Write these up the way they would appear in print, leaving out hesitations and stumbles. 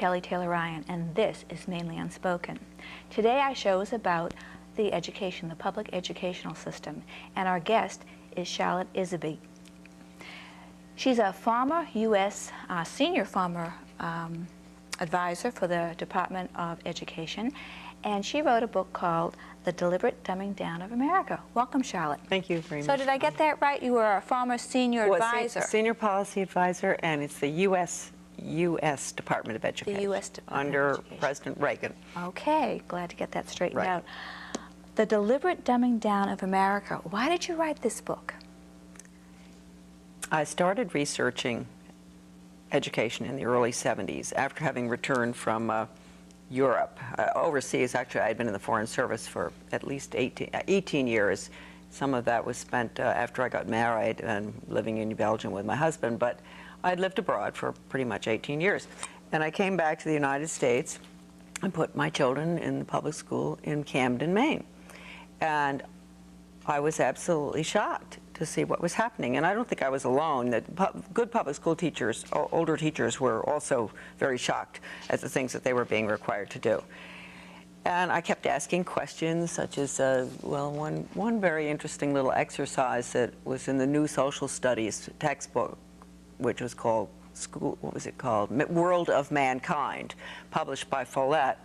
Kelly Taylor Ryan, and this is Mainly Unspoken. Today our show is about the education, the public educational system, and our guest is Charlotte Iserbyt. She's a former U.S. Senior former advisor for the Department of Education, and she wrote a book called The Deliberate Dumbing Down of America. Welcome, Charlotte. Thank you very much. So did I get that right? You were a former senior advisor. Senior policy advisor, and it's the U.S. Department of Education. The U.S. Department under of Education. President Reagan. Okay, glad to get that straightened Right. out. The Deliberate Dumbing Down of America. Why did you write this book? I started researching education in the early 70s after having returned from Europe. Overseas, actually, I had been in the Foreign Service for at least 18 years. Some of that was spent after I got married and living in Belgium with my husband, but I'd lived abroad for pretty much 18 years. And I came back to the United States and put my children in the public school in Camden, Maine. And I was absolutely shocked to see what was happening. And I don't think I was alone. That good public school teachers, older teachers, were also very shocked at the things that they were being required to do. And I kept asking questions such as, well, one very interesting little exercise that was in the New Social Studies textbook, which was called World of Mankind, published by Follett,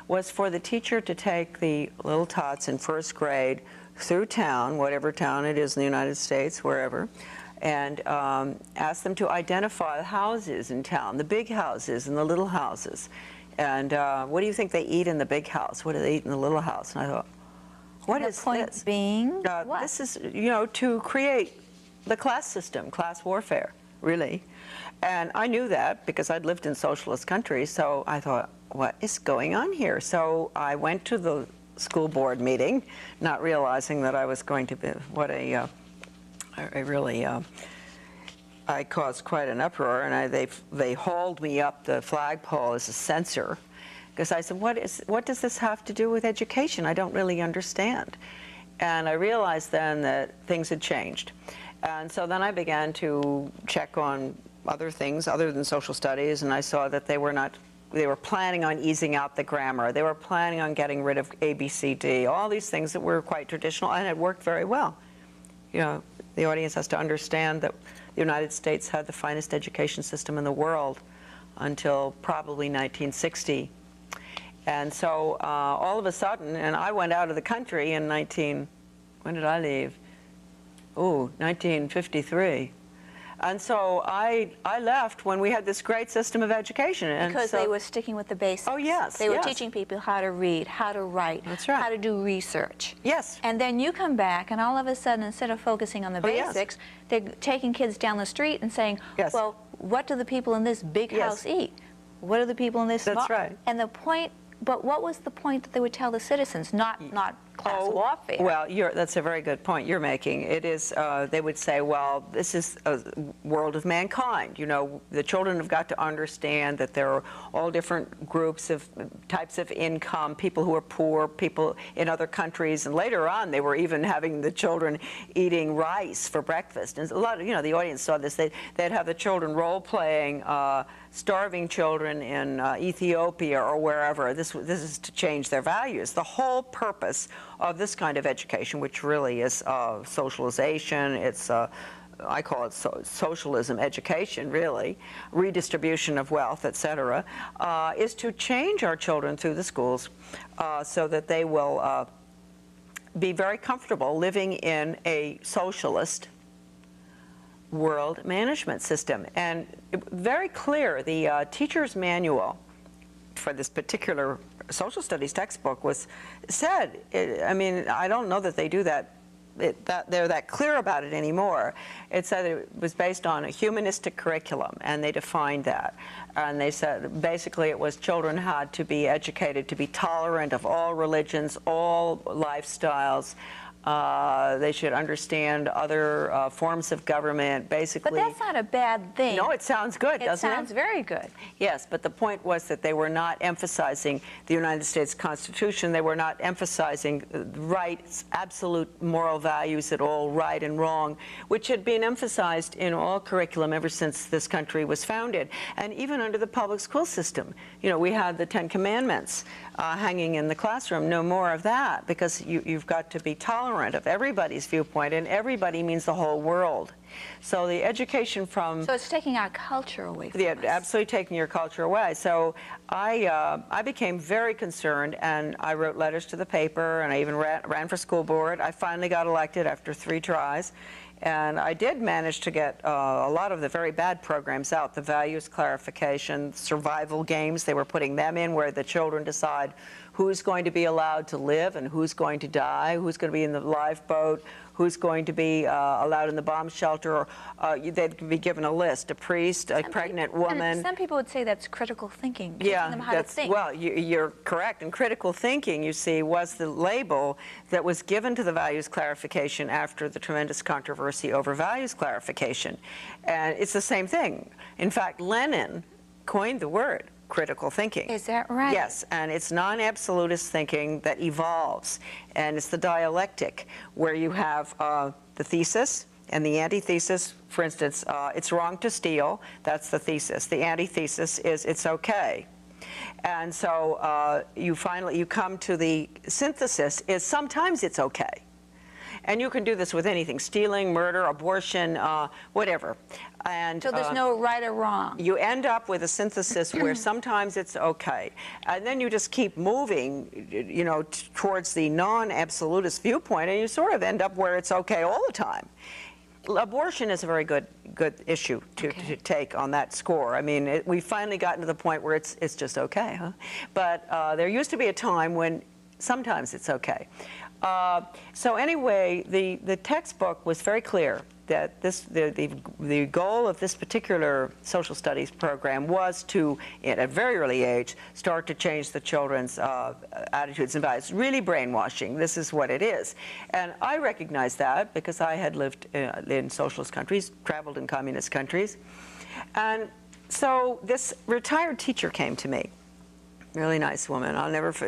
was for the teacher to take the little tots in first grade through town, whatever town it is in the United States, wherever, and ask them to identify the houses in town, the big houses and the little houses. And what do you think they eat in the big house? What do they eat in the little house? And I thought, what is this? The point being, what? This is, to create the class system, class warfare, really. And I knew that because I'd lived in socialist countries, so I thought, what is going on here? So I went to the school board meeting, not realizing that I was going to be, I caused quite an uproar, and they hauled me up the flagpole as a censor, because I said, what does this have to do with education? I don't really understand. And I realized then that things had changed. And so then I began to check on other things other than social studies, and I saw that they were planning on easing out the grammar. They were planning on getting rid of A, B, C, D, all these things that were quite traditional and had worked very well. The audience has to understand that the United States had the finest education system in the world until probably 1960. And so all of a sudden, and I went out of the country in when did I leave? 1953. And so I left when we had this great system of education. And because they were sticking with the basics. Oh, yes. They were teaching people how to read, how to write, That's right. how to do research. Yes. And then you come back, and all of a sudden, instead of focusing on the basics, they're taking kids down the street and saying, well, what do the people in this big house eat? What do the people in this small? That's right. And the point, but what was the point that they would tell the citizens, not class warfare? Well, that's a very good point you're making. It is, they would say, well, this is a world of mankind. The children have got to understand that there are all different groups of types of income, people who are poor, people in other countries, and later on they were even having the children eating rice for breakfast. And a lot of, the audience saw this. They'd have the children role-playing starving children in Ethiopia or wherever. This is to change their values. The whole purpose of this kind of education, which really is socialization, it's I call it socialism education, really, redistribution of wealth, etc., is to change our children through the schools so that they will be very comfortable living in a socialist world management system. And very clear, the teacher's manual for this particular social studies textbook said, I mean, I don't know that they do that, they're that clear about it anymore. It said it was based on a humanistic curriculum, and they defined that. And they said basically it was children had to be educated to be tolerant of all religions, all lifestyles, They should understand other forms of government, basically. But that's not a bad thing. No, it sounds good, doesn't it? It sounds very good. Yes, but the point was that they were not emphasizing the United States Constitution. They were not emphasizing rights, absolute moral values at all, right and wrong, which had been emphasized in all curriculum ever since this country was founded. And even under the public school system, you know, we had the Ten Commandments hanging in the classroom. No more of that, because you've got to be tolerant of everybody's viewpoint, and everybody means the whole world. So the education from... So it's taking our culture away from Yeah, us. absolutely taking your culture away. So I became very concerned, and I wrote letters to the paper, and I even ran for school board. I finally got elected after 3 tries. And I did manage to get a lot of the very bad programs out, the values clarification, survival games. They were putting them in where the children decide who's going to be allowed to live and who's going to die, who's going to be in the lifeboat, who's going to be allowed in the bomb shelter. They'd be given a list, a priest, a pregnant woman. Some people would say that's critical thinking, teaching them how to think. Well, you're correct. And critical thinking, you see, was the label that was given to the values clarification after the tremendous controversy over values clarification. And it's the same thing. In fact, Lenin coined the word critical thinking. Is that right? Yes, and it's non-absolutist thinking that evolves, and it's the dialectic where you have the thesis and the antithesis. For instance, it's wrong to steal. That's the thesis. The antithesis is it's okay. And so you come to the synthesis is sometimes it's okay. And you can do this with anything: stealing, murder, abortion, whatever. And so there's no right or wrong. You end up with a synthesis where sometimes it's okay, and then you just keep moving, you know, towards the non-absolutist viewpoint, and you sort of end up where it's okay all the time. Abortion is a very good issue to take on that score. I mean, we've finally gotten to the point where it's just okay, huh? But there used to be a time when sometimes it's okay. So anyway, the textbook was very clear that the goal of this particular social studies program was to, at a very early age, start to change the children's attitudes and values. Really brainwashing. This is what it is. And I recognize that because I had lived in socialist countries, traveled in communist countries. And so this retired teacher came to me. Really nice woman.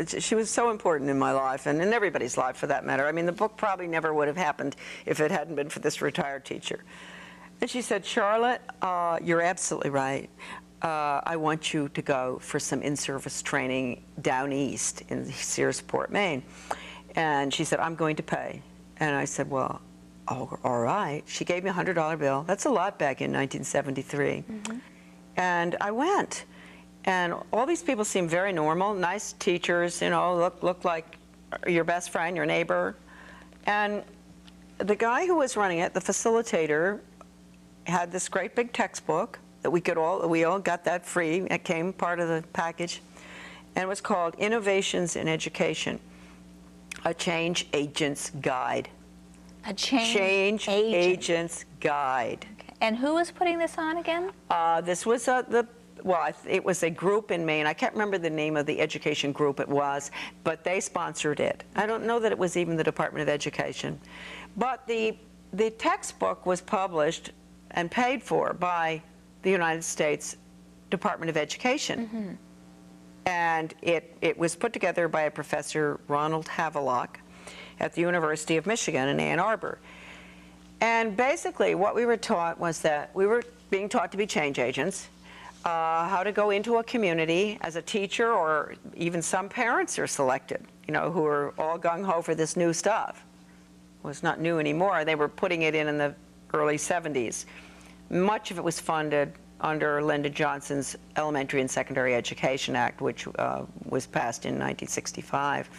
She was so important in my life, and in everybody's life for that matter. I mean, the book probably never would have happened if it hadn't been for this retired teacher. And she said, "Charlotte, you're absolutely right. I want you to go for some in-service training down east in Searsport, Maine." And she said, "I'm going to pay." And I said, "Well, oh, all right." She gave me a $100 bill. That's a lot back in 1973. Mm-hmm. And I went. And all these people seemed very normal, nice teachers, you know, look like your best friend, your neighbor. And the guy who was running it, the facilitator, had this great big textbook that we all got that free. It came part of the package. And it was called Innovations in Education, a Change Agent's Guide. A Change Agent's Guide. Okay. And who was putting this on again? This was it was a group in Maine. I can't remember the name of the education group it was, but they sponsored it. I don't know that it was even the Department of Education. But the textbook was published and paid for by the United States Department of Education. Mm-hmm. And it was put together by a professor, Ronald Havelock, at the University of Michigan in Ann Arbor. And basically what we were taught was that we were being taught to be change agents, how to go into a community as a teacher, or even some parents are selected, you know, who are all gung-ho for this new stuff. Well, it's not new anymore. They were putting it in the early 70s. Much of it was funded under Lyndon Johnson's Elementary and Secondary Education Act, which was passed in 1965,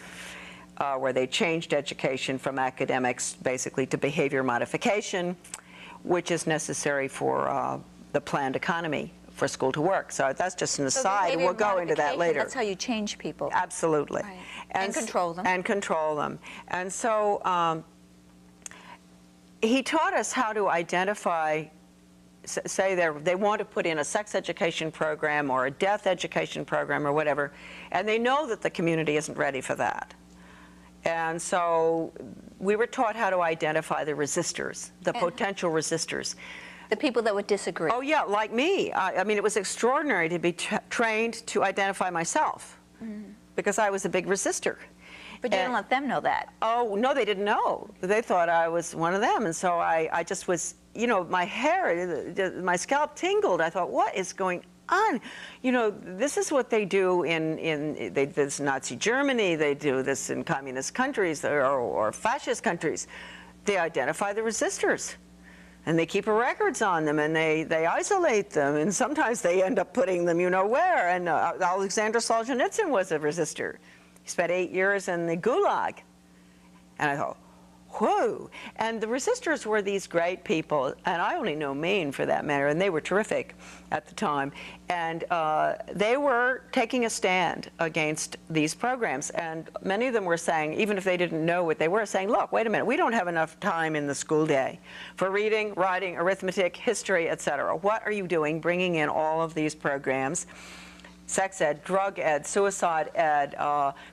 where they changed education from academics basically to behavior modification, which is necessary for the planned economy for school to work. So that's just an aside, and we'll go into that later. That's how you change people. Absolutely. Right. And control them. And control them. And so he taught us how to identify, say they want to put in a sex education program or a death education program or whatever, and they know that the community isn't ready for that. And so we were taught how to identify the resistors, the potential resistors. The people that would disagree. Oh, yeah, like me. I mean, it was extraordinary to be trained to identify myself because I was a big resistor. But you didn't let them know that. Oh, no, they didn't know. They thought I was one of them. And so I just was, you know, my hair, my scalp tingled. I thought, what is going on? You know, this is what they do they did this in Nazi Germany. They do this in communist countries or fascist countries. They identify the resistors. And they keep records on them, and they isolate them, and sometimes they end up putting them you know where. And Alexander Solzhenitsyn was a resistor. He spent 8 years in the Gulag. And I thought, whoa. And the resistors were these great people, and I only know Maine for that matter, and they were terrific at the time. And they were taking a stand against these programs. And many of them were saying, even if they didn't know what they were, saying, look, wait a minute, we don't have enough time in the school day for reading, writing, arithmetic, history, etc. What are you doing bringing in all of these programs? Sex ed, drug ed, suicide ed,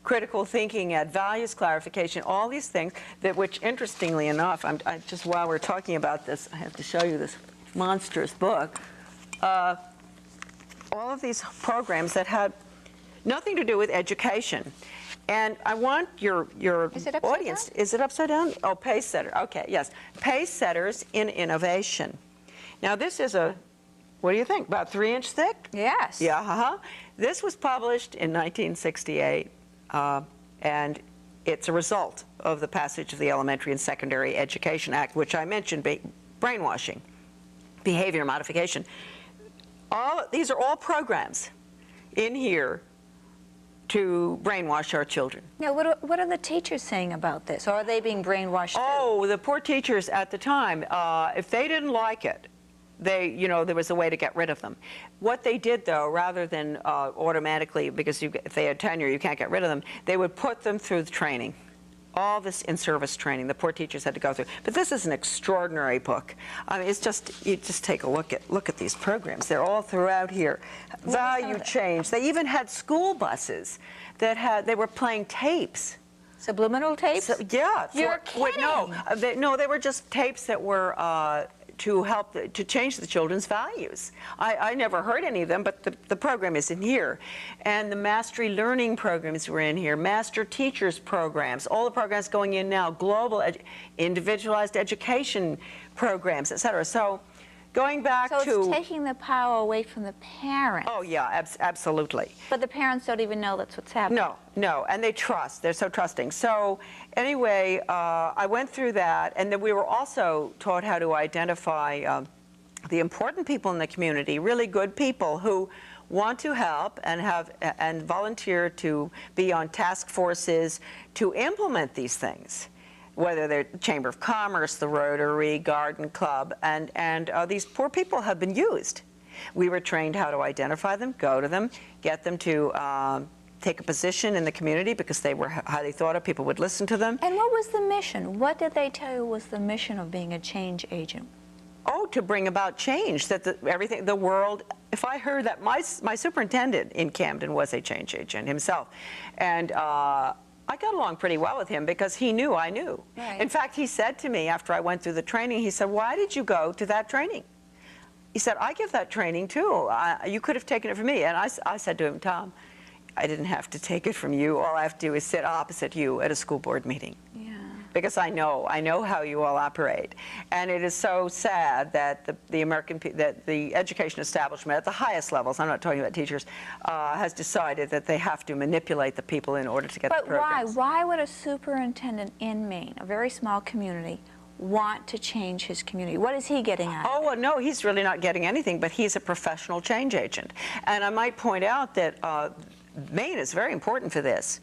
critical thinking ed, values clarification, all these things that, which interestingly enough, just while we're talking about this, I have to show you this monstrous book. All of these programs that had nothing to do with education. And I want your audience, is it upside down? Oh, pace setter, okay, yes. Pace setters in innovation. Now this is what do you think, about 3-inch thick? Yes. Yeah, This was published in 1968, and it's a result of the passage of the Elementary and Secondary Education Act, which I mentioned, brainwashing, behavior modification. These are all programs in here to brainwash our children. Now, what are the teachers saying about this? Or are they being brainwashed too? Oh, the poor teachers at the time, if they didn't like it, there was a way to get rid of them. What they did, though, rather than automatically, because if they had tenure, you can't get rid of them, they would put them through the training. All this in-service training the poor teachers had to go through. But this is an extraordinary book. I mean, you just take a look at these programs. They're all throughout here. Value change. They even had school buses that they were playing tapes. Subliminal tapes? Yeah. You're kidding. No, they were just tapes that were to help to change the children's values. I never heard any of them, but the program is in here. And the mastery learning programs were in here, master teachers programs, all the programs going in now, global individualized education programs, etc. So going back to... So it's taking the power away from the parents. Oh, yeah, absolutely. But the parents don't even know that's what's happening. No, and they trust. They're so trusting. So anyway, I went through that, and then we were also taught how to identify the important people in the community, really good people who want to help and volunteer to be on task forces to implement these things, whether they're Chamber of Commerce, the Rotary, Garden Club, and these poor people have been used. We were trained how to identify them, go to them, get them to take a position in the community because they were highly thought of, people would listen to them. And what was the mission? What did they tell you was the mission of being a change agent? Oh, to bring about change, that the world, if I heard that, my superintendent in Camden was a change agent himself. And I got along pretty well with him because he knew I knew. Right. In fact, he said to me after I went through the training, he said, why did you go to that training? He said, I give that training too. You could have taken it from me. And I said to him, Tom, I didn't have to take it from you. All I have to do is sit opposite you at a school board meeting. Yeah. Because I know how you all operate. And it is so sad that the education establishment at the highest levels, I'm not talking about teachers, has decided that they have to manipulate the people in order to get the programs. But why would a superintendent in Maine, a very small community, want to change his community? What is he getting at? Oh, well, no, he's really not getting anything, but he's a professional change agent. And I might point out that Maine is very important for this.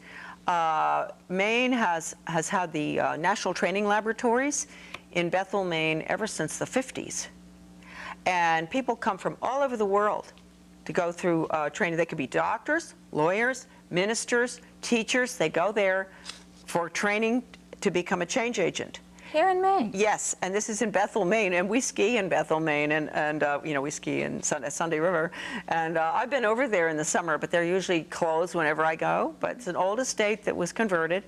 Maine has had the National Training Laboratories in Bethel, Maine ever since the 50s. And people come from all over the world to go through training. They could be doctors, lawyers, ministers, teachers. They go there for training to become a change agent. Here in Maine? Yes, and this is in Bethel, Maine, and we ski in Bethel, Maine, and you know, we ski in Sunday River, and I've been over there in the summer, but they're usually closed whenever I go, but it's an old estate that was converted,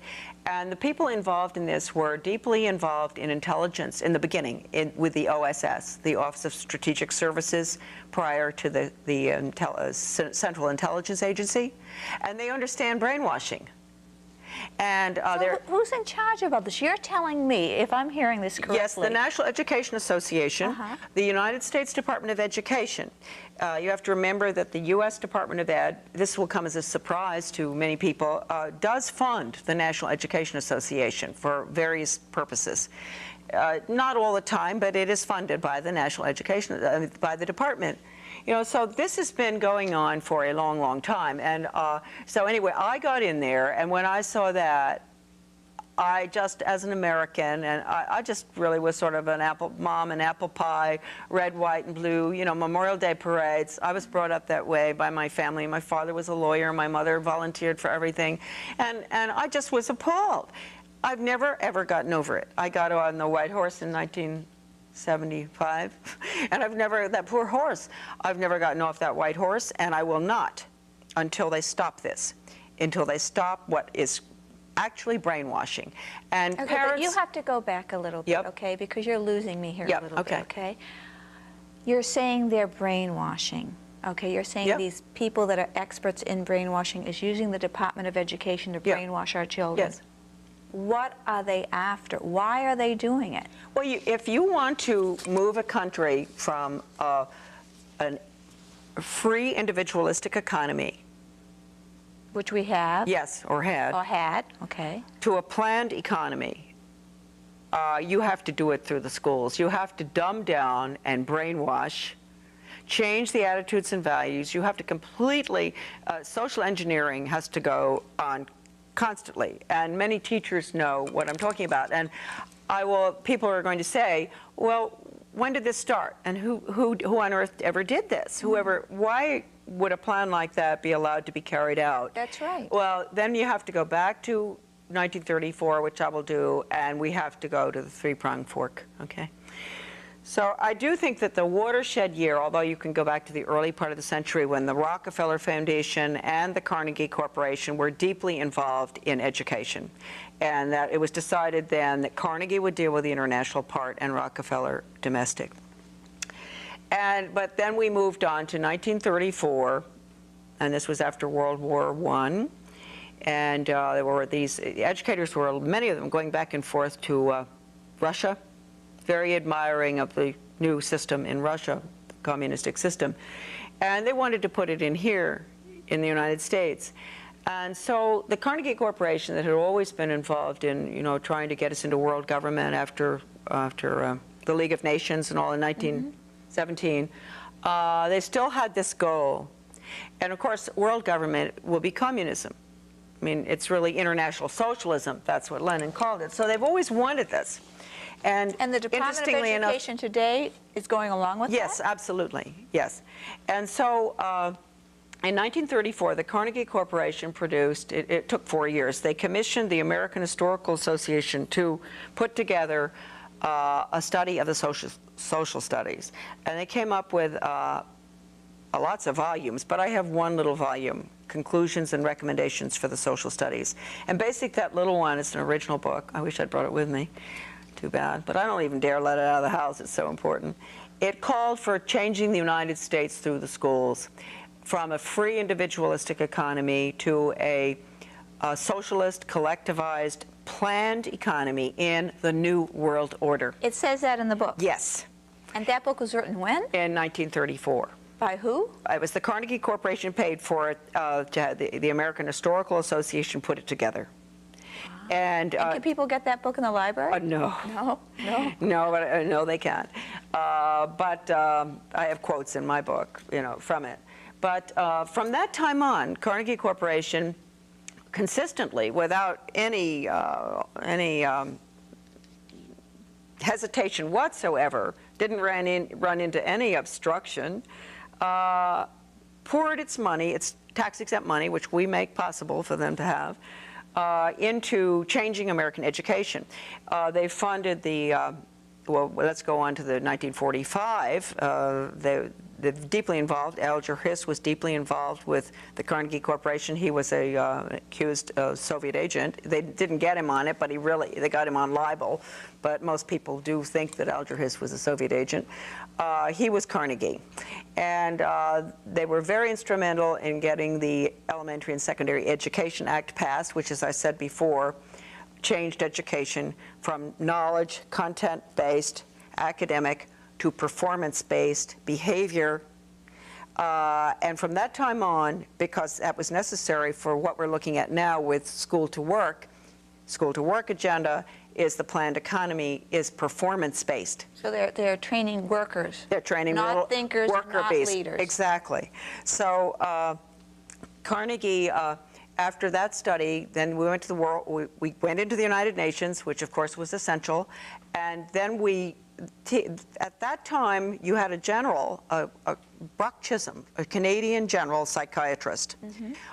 and the people involved in this were deeply involved in intelligence in the beginning with the OSS, the Office of Strategic Services, prior to the Central Intelligence Agency, and they understand brainwashing. And so who's in charge of all this? You're telling me, if I'm hearing this correctly. Yes, the National Education Association, the United States Department of Education. You have to remember that the U.S. Department of Ed, this will come as a surprise to many people, does fund the National Education Association for various purposes. Not all the time, but it is funded by the National Education, by the department. You know, so this has been going on for a long, long time. And so anyway, I got in there, and when I saw that, I just, as an American, and I just really was sort of an apple pie, red, white, and blue, you know, Memorial Day parades. I was brought up that way by my family. My father was a lawyer. My mother volunteered for everything. And I just was appalled. I've never, ever gotten over it. I got on the White Horse in 1975, and I've never, that poor horse, I've never gotten off that white horse, and I will not until they stop this, until they stop what is actually brainwashing. And okay, parents, but you have to go back a little bit, okay, because you're losing me here a little bit, okay? You're saying they're brainwashing, okay? You're saying these people that are experts in brainwashing is using the Department of Education to brainwash our children. Yes. What are they after? Why are they doing it? Well, if you want to move a country from a free individualistic economy, which we have. Yes, or had. Or had, okay. To a planned economy, you have to do it through the schools. You have to dumb down and brainwash, change the attitudes and values. You have to completely, social engineering has to go on constantly, and many teachers know what I'm talking about. And people are going to say, well, when did this start? And who on earth ever did this? Why would a plan like that be allowed to be carried out? That's right. Well, then you have to go back to 1934, which I will do, and we have to go to the three-pronged fork, okay? So I do think that the watershed year, although you can go back to the early part of the century when the Rockefeller Foundation and the Carnegie Corporation were deeply involved in education, and that it was decided then that Carnegie would deal with the international part and Rockefeller domestic. But then we moved on to 1934, and this was after World War I, and there were these educators were, many of them, going back and forth to Russia, very admiring of the new system in Russia, the communistic system. And they wanted to put it in here in the United States. And so the Carnegie Corporation, that had always been involved in, you know, trying to get us into world government after the League of Nations and all in 1917, they still had this goal. And of course, world government will be communism. I mean, it's really international socialism. That's what Lenin called it. So they've always wanted this. And the Department of Education today is going along with that? Yes, absolutely, yes. And so in 1934, the Carnegie Corporation produced, it took 4 years, they commissioned the American Historical Association to put together a study of the social studies. And they came up with lots of volumes, but I have one little volume, Conclusions and Recommendations for the Social Studies. And basically that little one is an original book. I wish I'd brought it with me. Too bad, but I don't even dare let it out of the house. It's so important. It called for changing the United States through the schools from a free individualistic economy to a socialist, collectivized, planned economy in the New World Order. It says that in the book? Yes. And that book was written when? In 1934. By who? It was the Carnegie Corporation paid for it. The American Historical Association put it together. And can people get that book in the library? No. No? No? No, no, they can't. But I have quotes in my book, you know, from it. But from that time on, Carnegie Corporation consistently, without any hesitation whatsoever, didn't run into any obstruction, poured its money, its tax-exempt money, which we make possible for them to have, into changing American education. They funded the, well, let's go on to the 1945. They're deeply involved. Alger Hiss was deeply involved with the Carnegie Corporation. He was a accused Soviet agent. They didn't get him on it, but they got him on libel. But most people do think that Alger Hiss was a Soviet agent. He was Carnegie. And they were very instrumental in getting the Elementary and Secondary Education Act passed, which, as I said before, changed education from knowledge, content-based, academic, to performance-based behavior. And from that time on, because that was necessary for what we're looking at now with school to work agenda is the planned economy is performance-based. So they're training workers. They're training not thinkers, not bees. leaders. Exactly. So Carnegie, after that study, then we went to the world. We went into the United Nations, which of course was essential, and then at that time, you had a general, Buck Chisholm, a Canadian general psychiatrist,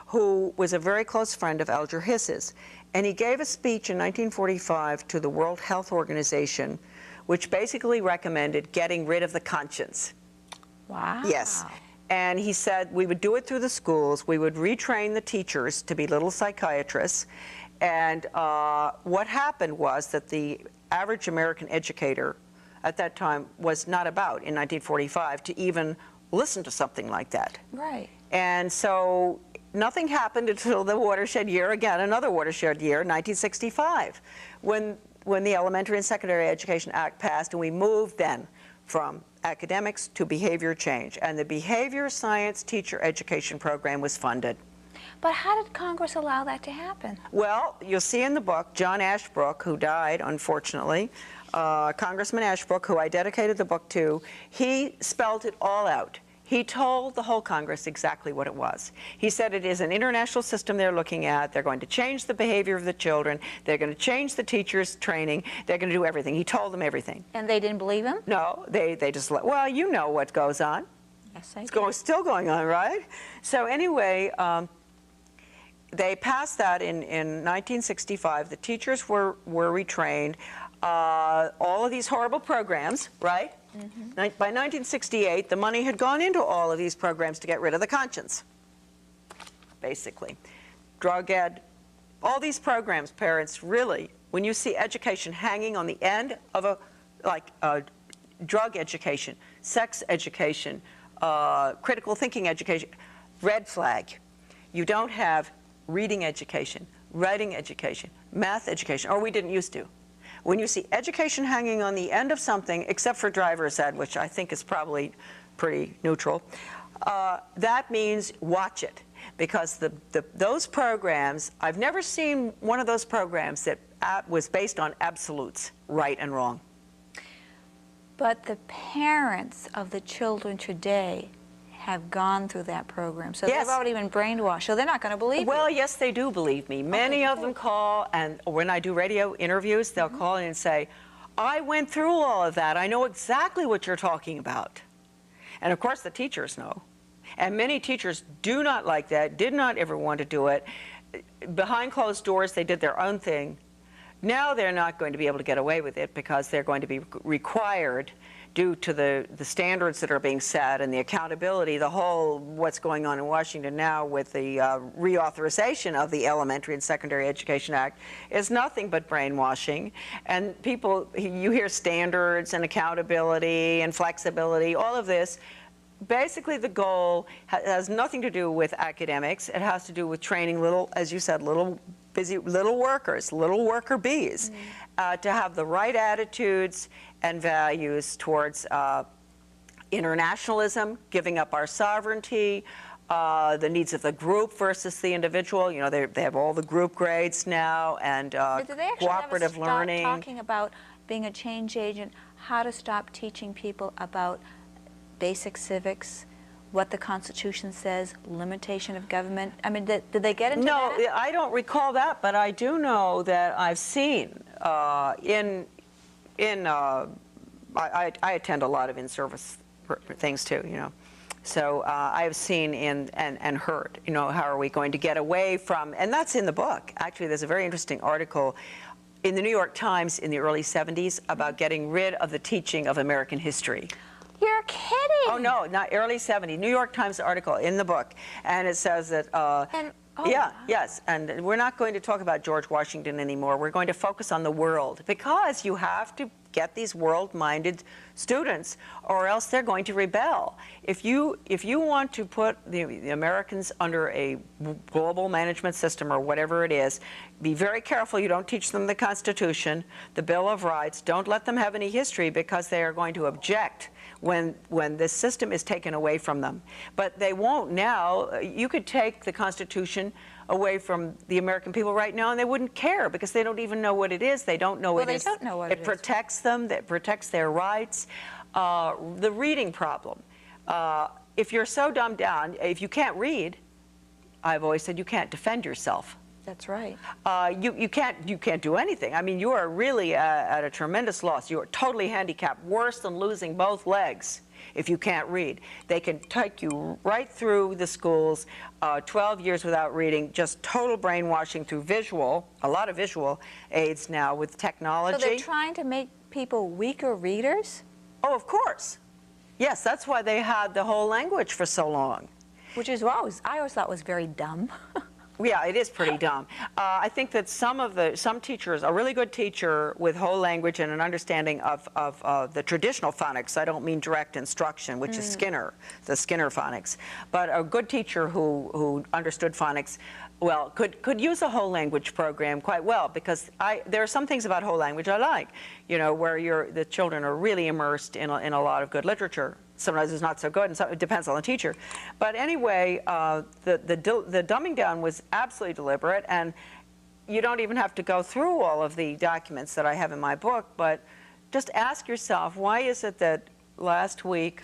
who was a very close friend of Alger Hiss's. And he gave a speech in 1945 to the World Health Organization, which basically recommended getting rid of the conscience. Wow. Yes. And he said we would do it through the schools. We would retrain the teachers to be little psychiatrists. And what happened was that the average American educator at that time was not about, in 1945, to even listen to something like that. Right. And so nothing happened until the watershed year, again, another watershed year, 1965, when the Elementary and Secondary Education Act passed, and we moved then from academics to behavior change. And the behavior science teacher education program was funded. But how did Congress allow that to happen? Well, you'll see in the book, John Ashbrook, who died, unfortunately, Congressman Ashbrook, who I dedicated the book to, he spelled it all out. He told the whole Congress exactly what it was. He said it is an international system they're looking at. They're going to change the behavior of the children. They're going to change the teachers' training. They're going to do everything. He told them everything. And they didn't believe him? No, they just let, well, you know what goes on. Yes, I It's still going on, right? So anyway, they passed that in 1965. The teachers were retrained. All of these horrible programs, right? By 1968, the money had gone into all of these programs to get rid of the conscience, basically. Drug ed, all these programs, parents, really, when you see education hanging on the end of drug education, sex education, critical thinking education, red flag. You don't have reading education, writing education, math education, or we didn't used to. When you see education hanging on the end of something, except for driver's ed, which I think is probably pretty neutral, that means watch it. Because those programs, I've never seen one of those programs that was based on absolutes, right and wrong. But the parents of the children today have gone through that program. So Yes. they've already been brainwashed. So they're not going to believe Well, you. yes, they do believe me. Many of them call, and when I do radio interviews, they'll call in and say, I went through all of that. I know exactly what you're talking about. And of course, the teachers know. And many teachers do not like that, did not ever want to do it. Behind closed doors, they did their own thing. Now they're not going to be able to get away with it because they're going to be required, due to the standards that are being set and the accountability, the whole what's going on in Washington now with the reauthorization of the Elementary and Secondary Education Act is nothing but brainwashing. And people, you hear standards and accountability and flexibility, all of this. Basically, the goal has nothing to do with academics. It has to do with training little, as you said, little workers, little worker bees, to have the right attitudes and values towards internationalism, giving up our sovereignty, the needs of the group versus the individual. You know, they have all the group grades now, and cooperative learning. Talking about being a change agent, how to stop teaching people about basic civics, what the Constitution says, limitation of government. I mean, did they get into that? No, I don't recall that, but I do know that I've seen I attend a lot of in-service things too, you know. So I have seen and heard, you know, how are we going to get away from, and that's in the book. Actually, there's a very interesting article in the New York Times in the early 70s about getting rid of the teaching of American history. You're kidding. Oh, no, not early 70s. New York Times article in the book. And it says that, yes, and we're not going to talk about George Washington anymore. We're going to focus on the world, because you have to get these world-minded students, or else they're going to rebel. If you want to put the Americans under a global management system or whatever it is, be very careful you don't teach them the Constitution, the Bill of Rights. Don't let them have any history, because they are going to object when this system is taken away from them. But they won't now. You could take the Constitution away from the American people right now, and they wouldn't care, because they don't even know what it is. They don't know what it is. Well, they don't know what it is. It protects them. It protects their rights. The reading problem. If you're so dumbed down, if you can't read, I've always said you can't defend yourself. That's right. You can't do anything. I mean, you are really at a tremendous loss. You are totally handicapped, worse than losing both legs if you can't read. They can take you right through the schools, 12 years without reading, just total brainwashing through visual, a lot of visual aids now with technology. So they're trying to make people weaker readers? Oh, of course. Yes, that's why they had the whole language for so long. Which is I always thought was very dumb. Yeah, it is pretty dumb. I think that some teachers, a really good teacher with whole language and an understanding of the traditional phonics, I don't mean direct instruction, which is Skinner, the Skinner phonics, but a good teacher who understood phonics, well, could use a whole language program quite well, because there are some things about whole language I like, you know, where the children are really immersed in a lot of good literature. Sometimes it's not so good, and it depends on the teacher. But anyway, the dumbing down was absolutely deliberate, and you don't even have to go through all of the documents that I have in my book, but just ask yourself, why is it that last week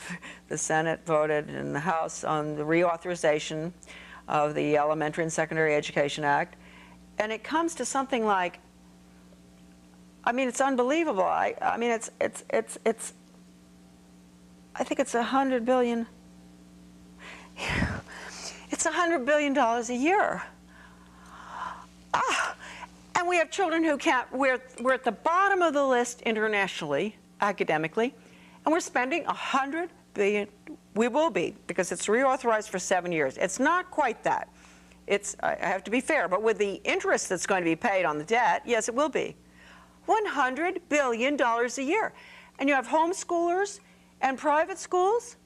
the Senate voted in the House on the reauthorization of the Elementary and Secondary Education Act, and it comes to something like, I mean, it's unbelievable. I mean, I think it's $100 billion. It's $100 billion a year. And we have children who can't. We're at the bottom of the list internationally, academically, and we're spending $100 billion. We will be, because it's reauthorized for 7 years. It's not quite that. I have to be fair, but with the interest that's going to be paid on the debt, yes, it will be. $100 billion a year. And you have homeschoolers and private schools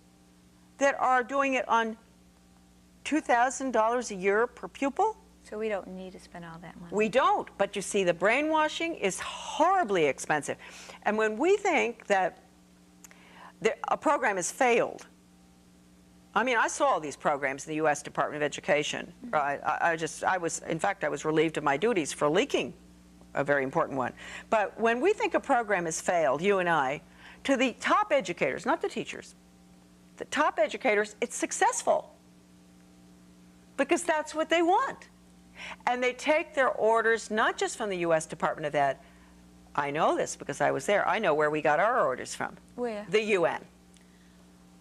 that are doing it on $2,000 a year per pupil. So we don't need to spend all that money. We don't, but you see, the brainwashing is horribly expensive. And when we think that a program has failed, I mean, I saw all these programs in the U.S. Department of Education. Right? In fact, I was relieved of my duties for leaking a very important one. But when we think a program has failed, you and I, to the top educators, not the teachers, the top educators, it's successful, because that's what they want. And they take their orders not just from the U.S. Department of Ed. I know this because I was there. I know where we got our orders from. Where? The UN.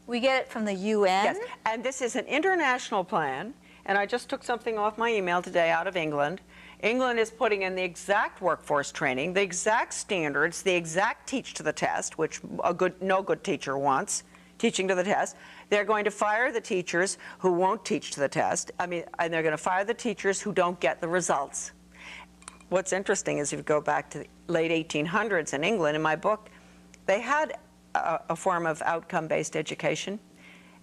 We get it from the UN? Yes, and this is an international plan, and I just took something off my email today out of England. England is putting in the exact workforce training, the exact standards, the exact teach to the test, which no good teacher wants, teaching to the test. They're going to fire the teachers who won't teach to the test. I mean, and they're going to fire the teachers who don't get the results. What's interesting is if you go back to the late 1800s in England, in my book, they had a form of outcome-based education.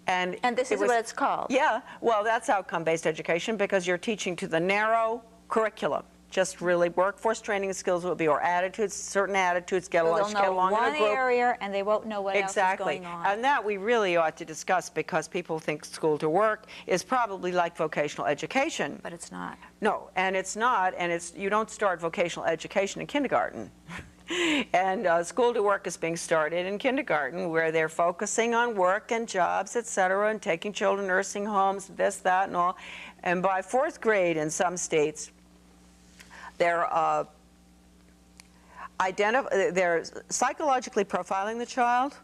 And this is what it's called? Yeah, well, that's outcome-based education, because you're teaching to the narrow curriculum. Just really workforce training skills will be, or attitudes, certain attitudes, get along in a group. They'll know one area and they won't know what else is going on. And that we really ought to discuss, because people think school to work is probably like vocational education. But it's not. No, and it's not, and you don't start vocational education in kindergarten. And school to work is being started in kindergarten, where they're focusing on work and jobs, etc., and taking children to nursing homes, this, that, and all. And by 4th grade in some states, they're psychologically profiling the child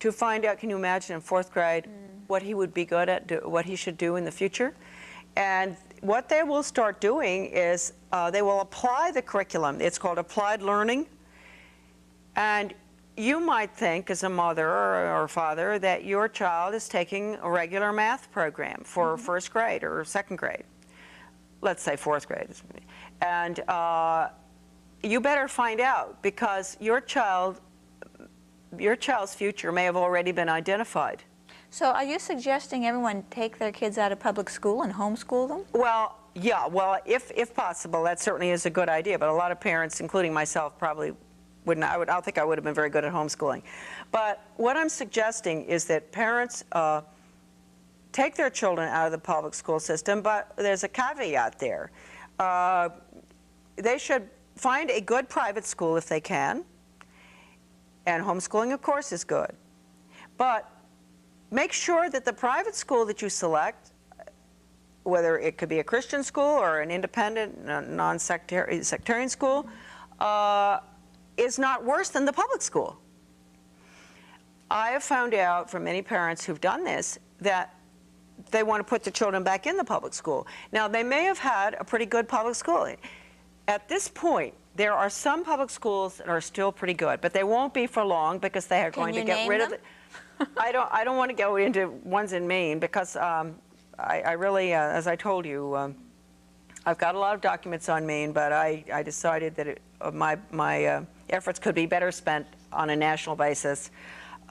to find out, can you imagine in 4th grade, what he would be good at, what he should do in the future. And what they will start doing is they will apply the curriculum. It's called applied learning. And you might think, as a mother or father, that your child is taking a regular math program for first grade or second grade. Let's say fourth grade. And you better find out, because your child's future may have already been identified. So are you suggesting everyone take their kids out of public school and homeschool them? Well, yeah, well, if possible, that certainly is a good idea, but a lot of parents, including myself, probably wouldn't. I don't think I would have been very good at homeschooling. But what I'm suggesting is that parents take their children out of the public school system, but there's a caveat there. They should find a good private school if they can, and homeschooling, of course, is good. But make sure that the private school that you select, whether it could be a Christian school or an independent, non-sectarian school, is not worse than the public school. I have found out from many parents who've done this that they want to put their children back in the public school. Now, they may have had a pretty good public school. At this point, there are some public schools that are still pretty good, but they won't be for long, because they are going to get rid of it. I don't want to go into ones in Maine, because I really, as I told you, I've got a lot of documents on Maine, but I decided that my efforts could be better spent on a national basis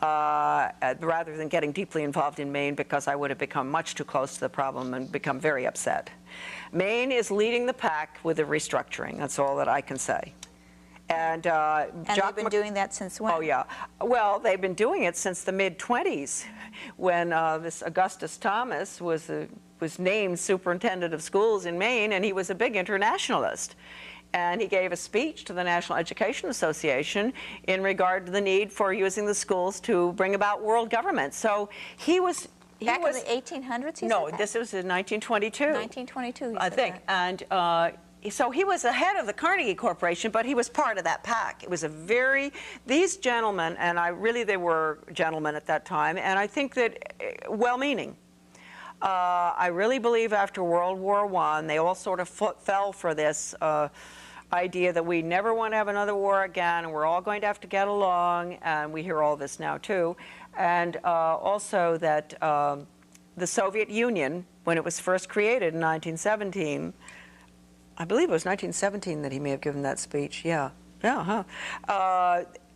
rather than getting deeply involved in Maine, because I would have become much too close to the problem and become very upset. Maine is leading the pack with the restructuring. That's all that I can say. And they've been doing that since when? Oh, yeah. Well, they've been doing it since the mid-20s, when this Augustus Thomas was named superintendent of schools in Maine, and he was a big internationalist. And he gave a speech to the National Education Association in regard to the need for using the schools to bring about world government. So he was... Back in the 1800s, he No, said that? this was in 1922. 1922, I think. That. And so he was the head of the Carnegie Corporation, but he was part of that pack. It was a very... These gentlemen, and they were gentlemen at that time, and I think that well-meaning. I really believe after World War I, they all sort of fell for this idea that we never want to have another war again, and we're all going to have to get along, and we hear all this now too. And also that the Soviet Union, when it was first created in 1917, I believe it was 1917 that he may have given that speech, yeah. Yeah, huh?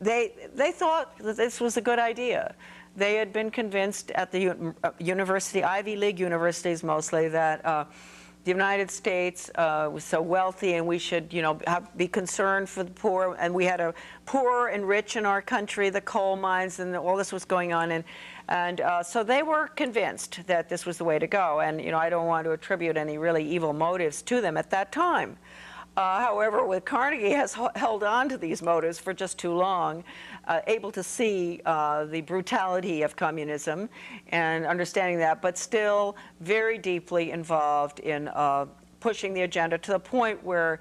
They thought that this was a good idea. They had been convinced at the university, Ivy League universities mostly, that the United States was so wealthy, and we should, be concerned for the poor. And we had a poor and rich in our country, the coal mines, and all this was going on. And so they were convinced that this was the way to go. And, I don't want to attribute any really evil motives to them at that time. However, with Carnegie has held on to these motives for just too long, able to see the brutality of communism and understanding that, but still very deeply involved in pushing the agenda to the point where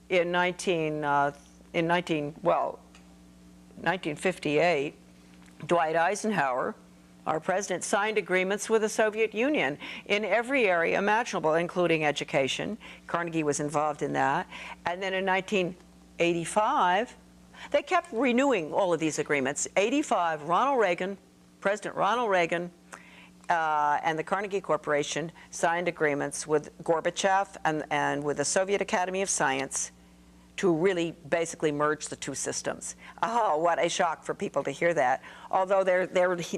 in 1958, Dwight Eisenhower, our president, signed agreements with the Soviet Union in every area imaginable, including education. Carnegie was involved in that. And then in 1985, they kept renewing all of these agreements. 85, President Ronald Reagan, and the Carnegie Corporation signed agreements with Gorbachev and with the Soviet Academy of Science to really basically merge the two systems. Oh, what a shock for people to hear that. Although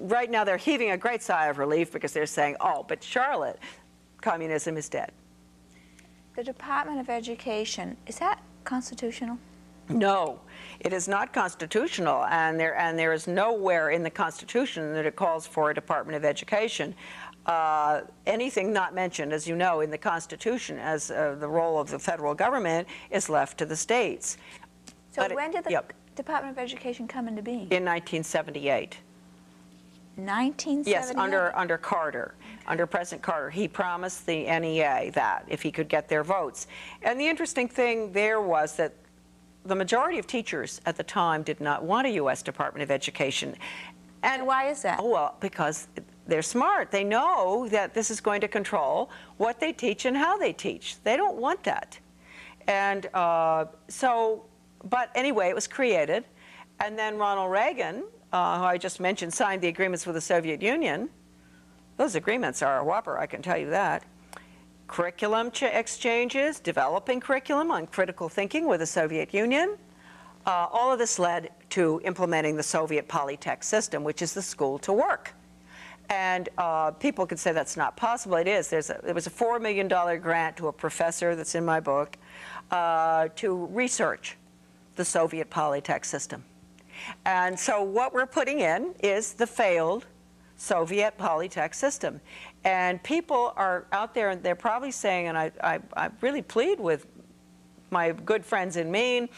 right now they're heaving a great sigh of relief, because they're saying, oh, but Charlotte, communism is dead. The Department of Education, is that constitutional? No, it is not constitutional, and there is nowhere in the Constitution that it calls for a Department of Education. Anything not mentioned, as you know, in the Constitution as the role of the federal government is left to the states. So when did the Department of Education come into being? In 1978. 1978? Yes, under Carter, under President Carter. He promised the NEA that if he could get their votes. And the interesting thing there was that the majority of teachers at the time did not want a U.S. Department of Education. And why is that? Oh, well, because they're smart. They know that this is going to control what they teach and how they teach. They don't want that. And but anyway, it was created. And then Ronald Reagan, who I just mentioned, signed the agreements with the Soviet Union. Those agreements are a whopper, I can tell you that. Curriculum exchanges, developing curriculum on critical thinking with the Soviet Union. All of this led to implementing the Soviet Polytech system, which is the school to work. And people could say that's not possible. It is. There was a $4 million grant to a professor that's in my book to research the Soviet Polytech system. And so what we're putting in is the failed Soviet Polytech system. And people are out there, and they're probably saying, and I really plead with my good friends in Maine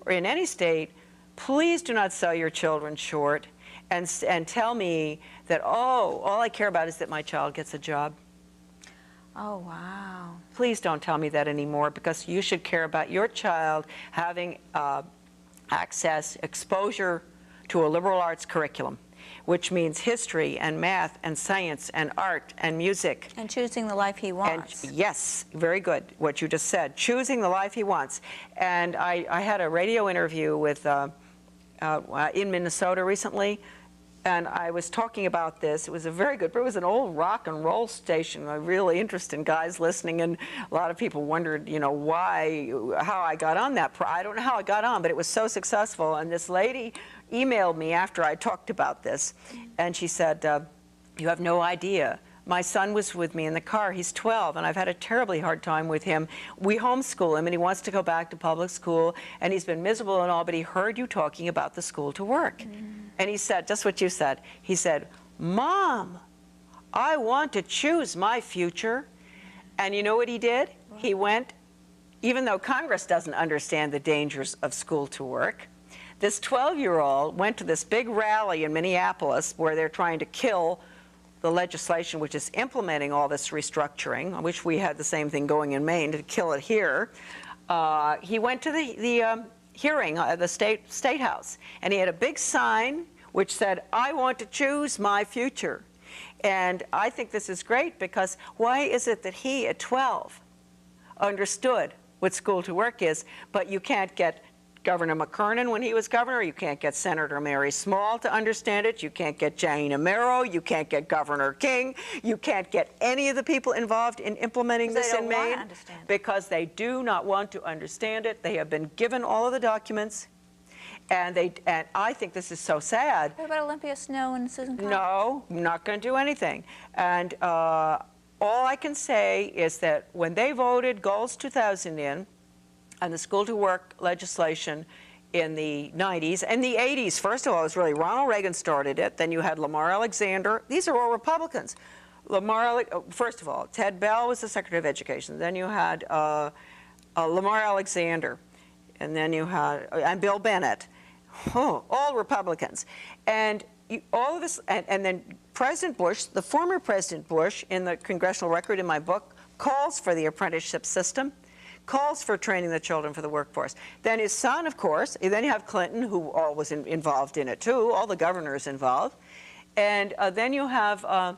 or in any state, please do not sell your children short and tell me that, oh, all I care about is that my child gets a job. Oh, wow. Please don't tell me that anymore, because you should care about your child having access, exposure to a liberal arts curriculum, which means history and math and science and art and music. And choosing the life he wants. And yes, very good, what you just said, choosing the life he wants. And I had a radio interview with in Minnesota recently, and I was talking about this. It was a very good, it was an old rock and roll station, really interesting guys listening, and a lot of people wondered, you know, how I got on that. I don't know how I got on, but it was so successful. And this lady emailed me after I talked about this, and she said, you have no idea. My son was with me in the car. He's 12, and I've had a terribly hard time with him. We homeschool him, and he wants to go back to public school, and he's been miserable and all, but he heard you talking about the school to work. And he said, just what you said, he said, Mom, I want to choose my future. And you know what he did? He went, even though Congress doesn't understand the dangers of school to work, this 12-year-old went to this big rally in Minneapolis where they're trying to kill the legislation which is implementing all this restructuring. I wish we had the same thing going in Maine to kill it here. He went to the hearing at the State House, and he had a big sign which said, I want to choose my future. And I think this is great, because why is it that he at 12 understood what school to work is, but you can't get Governor McKernan when he was governor, you can't get Senator Mary Small to understand it, you can't get Jane Amero, you can't get Governor King, you can't get any of the people involved in implementing this in Maine, because they do not want to understand it. They have been given all of the documents, and I think this is so sad. What about Olympia Snowe and Susan Collins? No, I'm not going to do anything. And all I can say is that when they voted Goals 2000 in, and the school to work legislation in the 90s and the 80s. First of all, it was really Ronald Reagan started it. Then you had Lamar Alexander. These are all Republicans. First of all, Ted Bell was the Secretary of Education. Then you had Lamar Alexander, and then you had and Bill Bennett. Oh, all Republicans. And all of this, and then President Bush, the former President Bush, in the congressional record in my book, calls for the apprenticeship system, calls for training the children for the workforce. Then his son, of course, then you have Clinton, who was involved in it too, all the governors involved. And then you have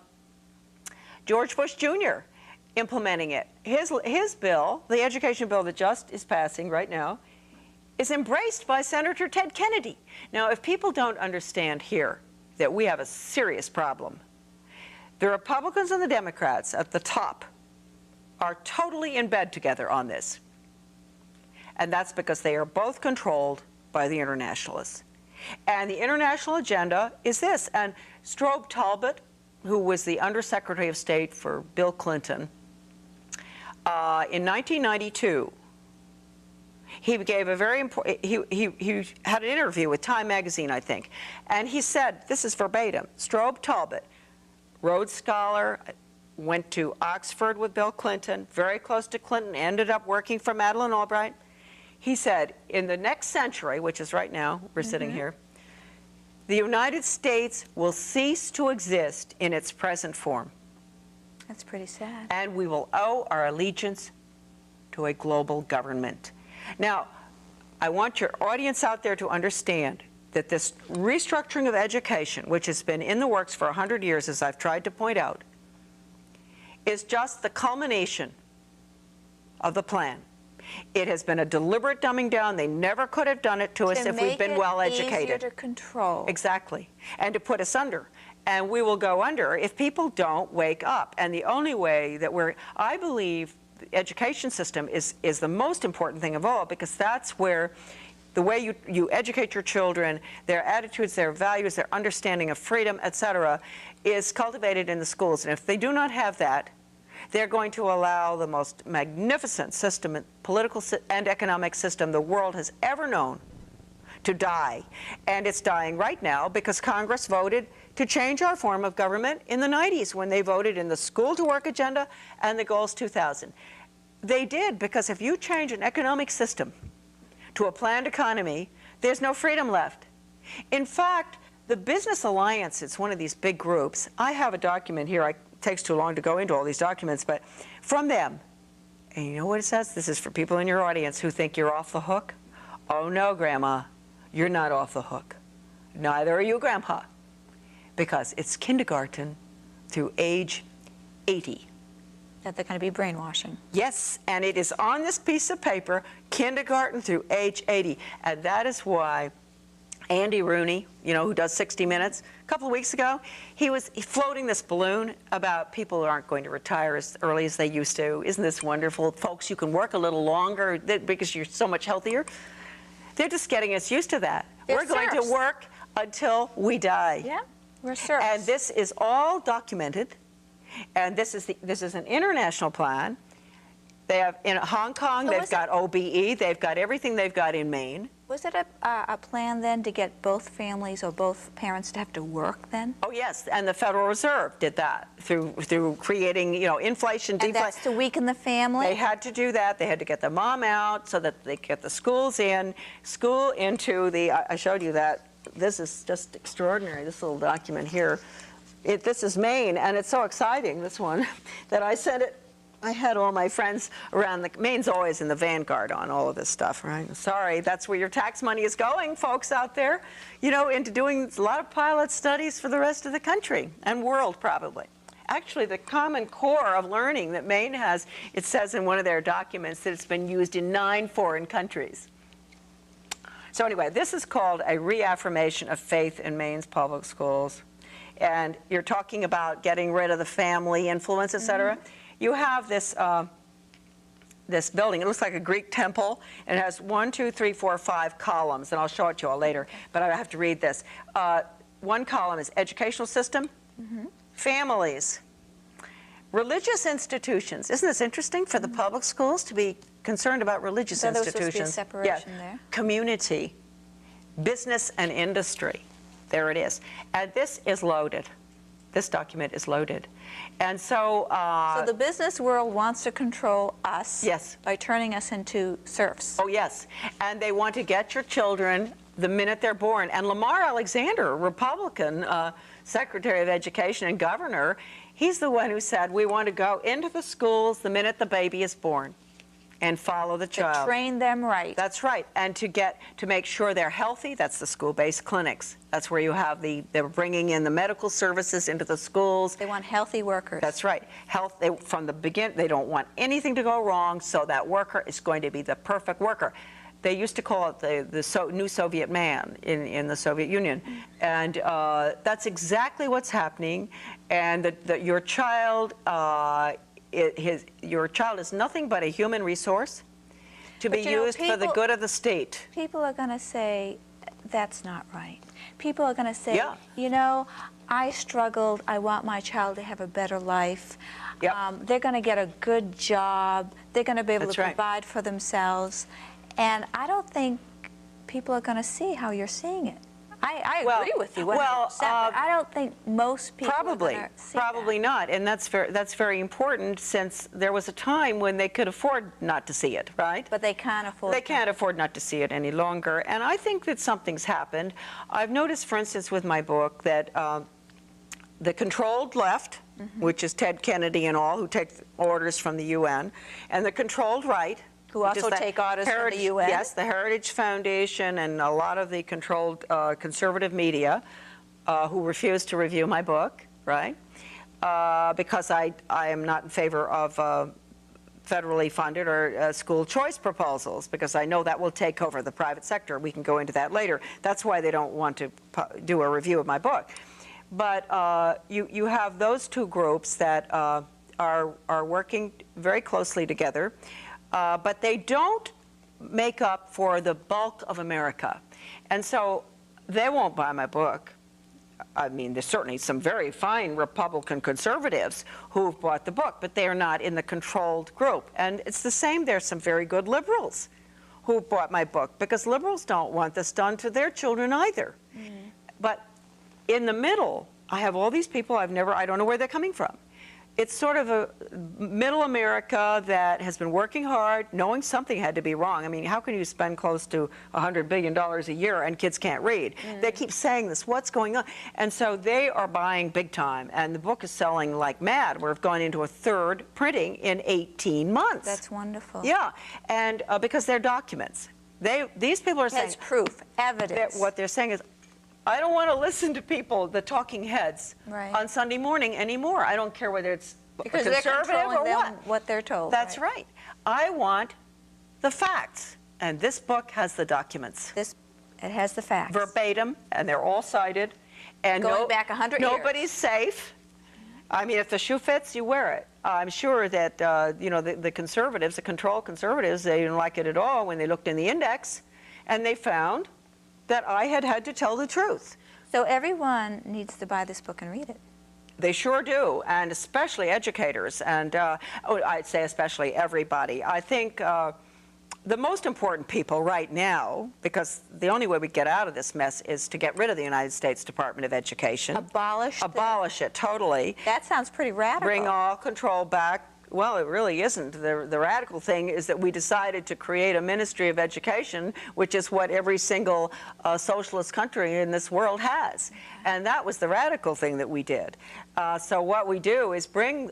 George Bush Jr. implementing it. His bill, the education bill that just is passing right now, is embraced by Senator Ted Kennedy. Now, if people don't understand here that we have a serious problem, the Republicans and the Democrats at the top are totally in bed together on this. And that's because they are both controlled by the internationalists. And the international agenda is this. And Strobe Talbot, who was the Undersecretary of State for Bill Clinton, in 1992, he gave a very important, he had an interview with Time magazine, I think, and he said, this is verbatim, Strobe Talbot, Rhodes Scholar, went to Oxford with Bill Clinton, very close to Clinton, ended up working for Madeleine Albright. He said, in the next century, which is right now, we're sitting here, the United States will cease to exist in its present form. That's pretty sad. And we will owe our allegiance to a global government. Now, I want your audience out there to understand that this restructuring of education, which has been in the works for 100 years, as I've tried to point out, is just the culmination of the plan. It has been a deliberate dumbing down. They never could have done it to us if we'd been well educated. To make it easier to control. Exactly. And to put us under. And we will go under if people don't wake up. And the only way that I believe the education system is the most important thing of all, because that's where the way you educate your children, their attitudes, their values, their understanding of freedom, etc., is cultivated in the schools. And if they do not have that, they're going to allow the most magnificent system, political and economic system the world has ever known, to die. And it's dying right now because Congress voted to change our form of government in the 90s when they voted in the School to Work agenda and the Goals 2000. They did, because if you change an economic system to a planned economy, there's no freedom left. In fact, the Business Alliance, it's one of these big groups. I have a document here. It takes too long to go into all these documents, but from them, and you know what it says? This is for people in your audience who think you're off the hook. Oh no, Grandma, you're not off the hook. Neither are you, Grandpa, because it's kindergarten through age 80. That they're going to be brainwashing. Yes, and it is on this piece of paper, kindergarten through age 80. And that is why Andy Rooney, you know, who does 60 Minutes, a couple of weeks ago, he was floating this balloon about people who aren't going to retire as early as they used to. Isn't this wonderful? Folks, you can work a little longer because you're so much healthier. They're just getting us used to that. We're going to work until we die. Yeah, we're serfs. And this is all documented. And this is an international plan. They have in Hong Kong, they've got OBE, they've got everything they've got in Maine. Was it a plan then to get both families or both parents to have to work then? Oh yes, and the Federal Reserve did that through creating, you know, inflation, deflation. And that's to weaken the family? They had to do that. They had to get the mom out so that they could get the schools into the, I showed you that. This is just extraordinary, this little document here. This is Maine, and it's so exciting, this one, that I sent it. I had all my friends around. Maine's always in the vanguard on all of this stuff, right? Sorry, that's where your tax money is going, folks out there, you know, into doing a lot of pilot studies for the rest of the country and world, probably. Actually, the Common Core of learning that Maine has, it says in one of their documents that it's been used in 9 foreign countries. So anyway, this is called a reaffirmation of faith in Maine's public schools. And you're talking about getting rid of the family influence, et cetera. You have this, this building. It looks like a Greek temple. And it has 1, 2, 3, 4, 5 columns. And I'll show it to you all later. But I have to read this. One column is educational system, families, religious institutions. Isn't this interesting for the public schools to be concerned about religious institutions? There was supposed to be a separation there. Community, business and industry. There it is. And this is loaded. This document is loaded. And so... so the business world wants to control us by turning us into serfs. Oh, yes. And they want to get your children the minute they're born. And Lamar Alexander, Republican Secretary of Education and Governor, he's the one who said we want to go into the schools the minute the baby is born and follow the child. To train them right. That's right. And to make sure they're healthy, that's the school-based clinics. That's where you have they're bringing in the medical services into the schools. They want healthy workers. That's right. From the beginning, they don't want anything to go wrong, so that worker is going to be the perfect worker. They used to call it the new Soviet man in the Soviet Union. And that's exactly what's happening. And your child your child is nothing but a human resource to be used for the good of the state. People are going to say, that's not right. People are going to say, you know, I struggled. I want my child to have a better life. They're going to get a good job. They're going to be able to provide for themselves. And I don't think people are going to see how you're seeing it. I agree with you 100%, but I don't think most people are going to see Probably that. not, and that's very important, since there was a time when they could afford not to see it, right? But they can't afford They can't afford not to see it any longer, and I think that something's happened. I've noticed, for instance, with my book, that the controlled left, which is Ted Kennedy and all, who take orders from the UN, and the controlled right, Who which is also the take orders from the UN. Yes, the Heritage Foundation and a lot of the controlled conservative media who refuse to review my book, right? Because I am not in favor of federally funded or school choice proposals, because I know that will take over the private sector. We can go into that later. That's why they don't want to do a review of my book. But you have those two groups that are working very closely together, but they don't make up for the bulk of America. And so they won't buy my book. I mean, there's certainly some very fine Republican conservatives who've bought the book, but they are not in the controlled group. And it's the same. There's some very good liberals who bought my book, because liberals don't want this done to their children either. Mm-hmm. But in the middle, I have all these people I don't know where they're coming from. It's sort of a middle America that has been working hard, knowing something had to be wrong. I mean, how can you spend close to $100 billion a year and kids can't read? Mm. They keep saying this, what's going on? And so they are buying big time, and the book is selling like mad. We've gone into a third printing in 18 months. That's wonderful. Yeah, and because they're documents. These people are saying— That's proof, evidence. What they're saying is, I don't want to listen to people, the talking heads, right, on Sunday morning anymore. I don't care whether it's because conservative or what they're told. That's right. I want the facts, and this book has the documents. It has the facts. Verbatim, and they're all cited. And going back 100 years. Nobody's safe. I mean, if the shoe fits, you wear it. I'm sure that you know, the conservatives, the control conservatives, they didn't like it at all when they looked in the index, and they found that I had to tell the truth. So everyone needs to buy this book and read it. They sure do, and especially educators, and I'd say especially everybody. I think the most important people right now, because the only way we get out of this mess is to get rid of the United States Department of Education. Abolish it totally. That sounds pretty radical. Bring all control back. Well, it really isn't. The radical thing is that we decided to create a Ministry of Education, which is what every single socialist country in this world has. And that was the radical thing that we did. So what we do is bring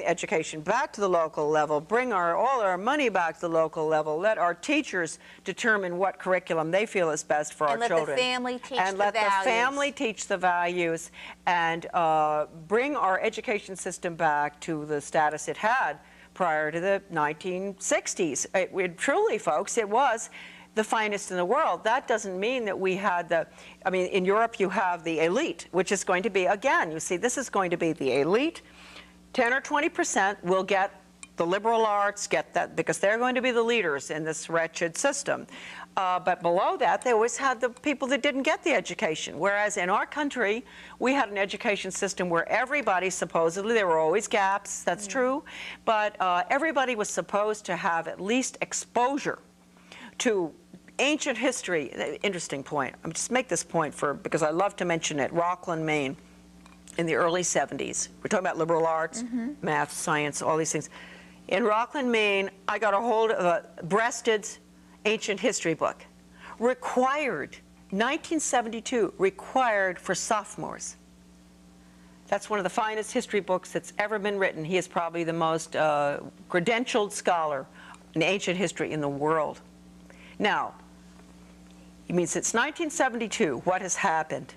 education back to the local level, bring all our money back to the local level, let our teachers determine what curriculum they feel is best for our children. And let the family teach the values. And let the family teach the values, and bring our education system back to the status it had prior to the 1960s. Truly, folks, it was the finest in the world. That doesn't mean that we had I mean, in Europe you have the elite, which is going to be, again, you see, this is going to be the elite. 10 or 20% will get the liberal arts, get that, because they're going to be the leaders in this wretched system. But below that, they always had the people that didn't get the education. Whereas in our country, we had an education system where everybody, supposedly, there were always gaps, that's true, but everybody was supposed to have at least exposure to ancient history. Interesting point. I'm just make this point because I love to mention it. Rockland, Maine, in the early 70s. We're talking about liberal arts, math, science, all these things. In Rockland, Maine, I got a hold of a Breasted's ancient history book. Required, 1972, required for sophomores. That's one of the finest history books that's ever been written. He is probably the most credentialed scholar in ancient history in the world. Now, I mean, since 1972, what has happened?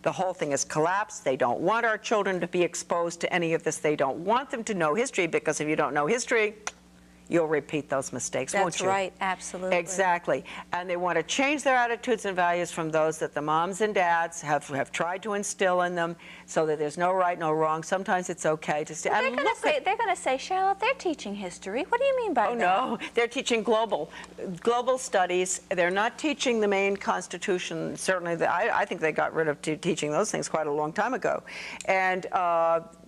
The whole thing has collapsed. They don't want our children to be exposed to any of this. They don't want them to know history, because if you don't know history, you'll repeat those mistakes, won't you? That's right, absolutely. Exactly. And they want to change their attitudes and values from those that the moms and dads have tried to instill in them, so that there's no right, no wrong. Sometimes it's okay to stay. Well, they're going to say, Charlotte, they're teaching history. What do you mean by that? Oh, no. They're teaching global studies. They're not teaching the Maine Constitution. Certainly, I think they got rid of teaching those things quite a long time ago. And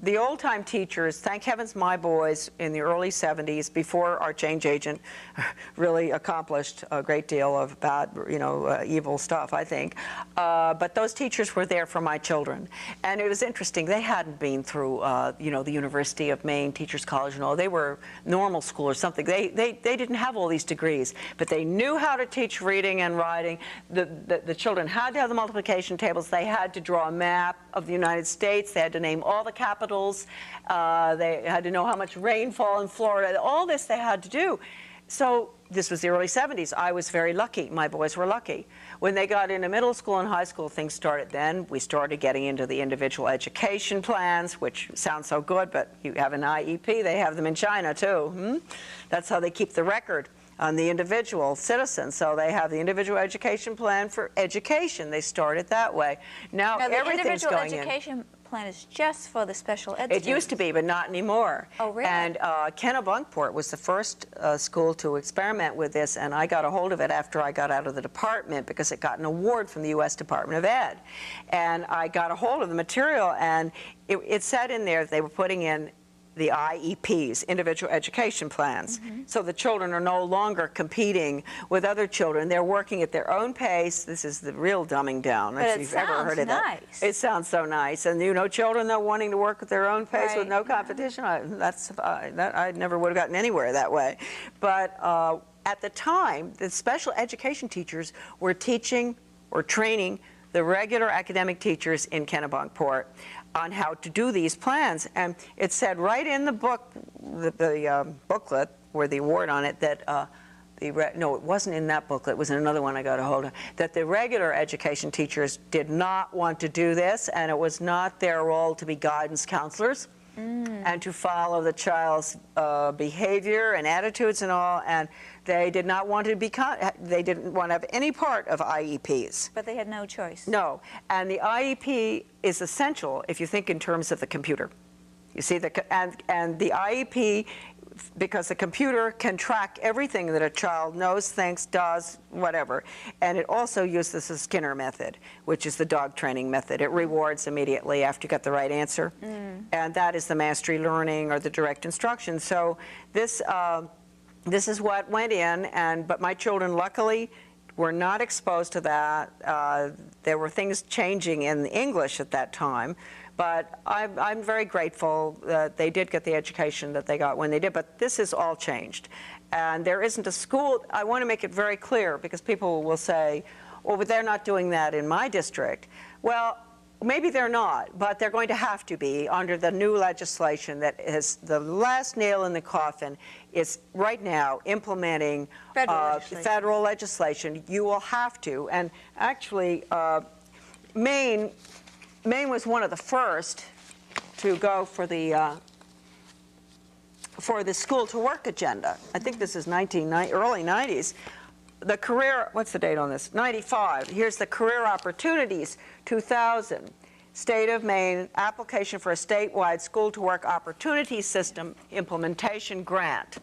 the old-time teachers, thank heavens my boys in the early 70s, before our change agent really accomplished a great deal of bad, evil stuff, I think. But those teachers were there for my children. And it was interesting. They hadn't been through, the University of Maine Teachers College and all. They were normal school or something. They didn't have all these degrees, but they knew how to teach reading and writing. The children had to have the multiplication tables. They had to draw a map of the United States. They had to name all the capitals. They had to know how much rainfall in Florida. All this they had to do. So this was the early 70s. I was very lucky. My boys were lucky. When they got into middle school and high school, things started then. We started getting into the individual education plans, which sounds so good, but you have an IEP. They have them in China, too. That's how they keep the record on the individual citizen. So they have the individual education plan for education. They started that way. Now everything's going in. The individual education plan is just for the special ed It used to be, but not anymore. Oh, really? And Kennebunkport was the first school to experiment with this, and I got a hold of it after I got out of the department because it got an award from the U.S. Department of Ed. And I got a hold of the material, and it said in there that they were putting in the IEPs, individual education plans. So the children are no longer competing with other children. They're working at their own pace. This is the real dumbing down, if you've ever heard of that. It sounds so nice. And you know, children that are wanting to work at their own pace with no competition, I never would have gotten anywhere that way. But at the time, the special education teachers were teaching or training the regular academic teachers in Kennebunkport on how to do these plans. And it said right in the book, the booklet, or the award on it, that no, it wasn't in that booklet, it was in another one I got a hold of, that the regular education teachers did not want to do this, and it was not their role to be guidance counselors and to follow the child's behavior and attitudes and all, and they did not want to they didn't want to have any part of IEPs. But they had no choice. No, and the IEP is essential if you think in terms of the computer. You see, and the IEP, because the computer can track everything that a child knows, thinks, does, whatever. And it also uses the Skinner method, which is the dog training method. It rewards immediately after you get the right answer. And that is the mastery learning or the direct instruction. So this is what went in, but my children, luckily, were not exposed to that. There were things changing in English at that time, but I'm very grateful that they did get the education that they got when they did, but this has all changed. And there isn't a school, I want to make it very clear, because people will say, well, but they're not doing that in my district. Well, maybe they're not, but they're going to have to be under the new legislation that is the last nail in the coffin is right now implementing federal legislation. You will have to. And actually, Maine was one of the first to go for the school to work agenda. I think this is early 90s. The career, what's the date on this? 95. Here's the Career Opportunities 2000. State of Maine application for a statewide school to work opportunity system implementation grant.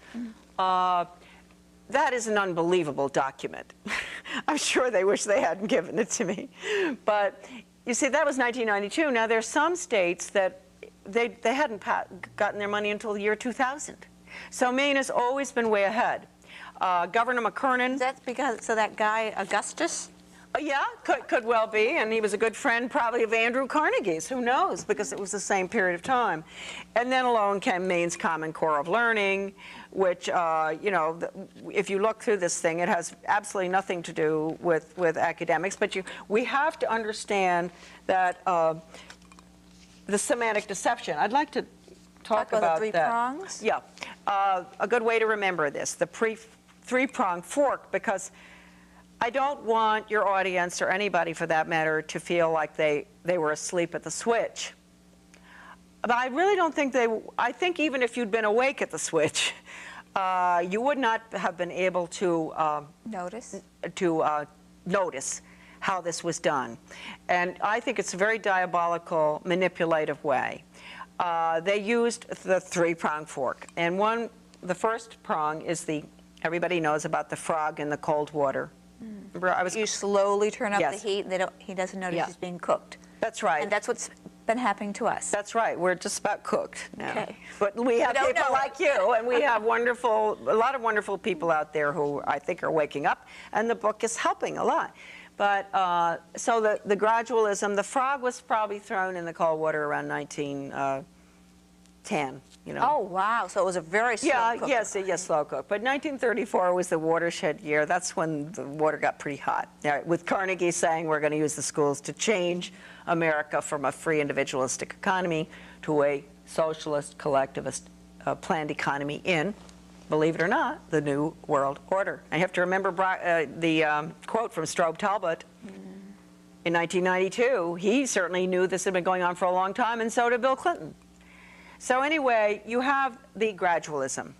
That is an unbelievable document. I'm sure they wish they hadn't given it to me. But you see, that was 1992. Now there's some states that they hadn't gotten their money until the year 2000. So Maine has always been way ahead. Governor McKernan. That's because, so that guy, Augustus? Yeah, could well be, and he was a good friend probably of Andrew Carnegie's, who knows, because it was the same period of time. And then along came Maine's Common Core of Learning, which, you know, if you look through this thing, it has absolutely nothing to do with academics, but we have to understand that the semantic deception. I'd like to talk about the three prongs? Yeah, a good way to remember this, the three-prong fork, because I don't want your audience, or anybody for that matter, to feel like they were asleep at the switch. But I really don't think I think even if you'd been awake at the switch, you would not have been able to notice how this was done. And I think it's a very diabolical, manipulative way. They used the three-prong fork. And the first prong is everybody knows about the frog in the cold water. You slowly turn up the heat, and he doesn't notice he's being cooked. That's right. And that's what's been happening to us. That's right. We're just about cooked now. Okay. But we have people like you, and we have a lot of wonderful people out there who I think are waking up, and the book is helping a lot. But so the gradualism, the frog was probably thrown in the cold water around 1910. You know. Oh, wow. So it was a very slow cook. Yes, slow cook. But 1934 was the watershed year. That's when the water got pretty hot. With Carnegie saying we're going to use the schools to change America from a free individualistic economy to a socialist, collectivist, planned economy in. believe it or not, the New World Order. I have to remember the quote from Strobe Talbot in 1992. He certainly knew this had been going on for a long time, and so did Bill Clinton. So anyway, you have the gradualism.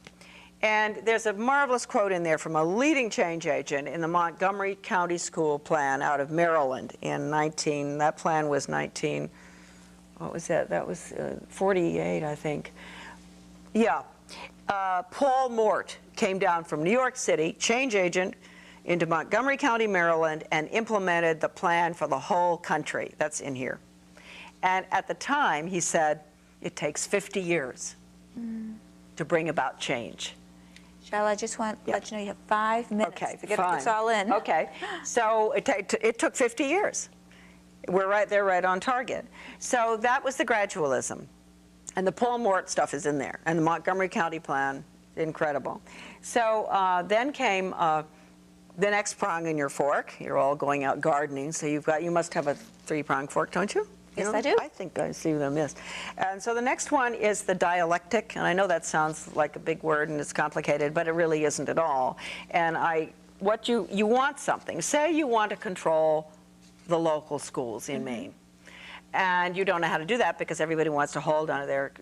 And there's a marvelous quote in there from a leading change agent in the Montgomery County School Plan out of Maryland in that plan was what was that? That was 48, I think. Yeah. Paul Mort came down from New York City, change agent, into Montgomery County, Maryland, and implemented the plan for the whole country. That's in here. And at the time, he said, it takes 50 years to bring about change. Charlotte, I just want to let you know you have 5 minutes to get this all in. Okay, so it took 50 years. We're right there, right on target. So that was the gradualism. And the Paul Mort stuff is in there. And the Montgomery County plan, incredible. So then came the next prong in your fork. You're all going out gardening, so you must have a 3-pronged fork, don't you? Yes, I do. I think I see what I missed. And so the next one is the dialectic. And I know that sounds like a big word and it's complicated, but it really isn't at all. And you want something. Say you want to control the local schools in Maine. And you don't know how to do that because everybody wants to hold on to their,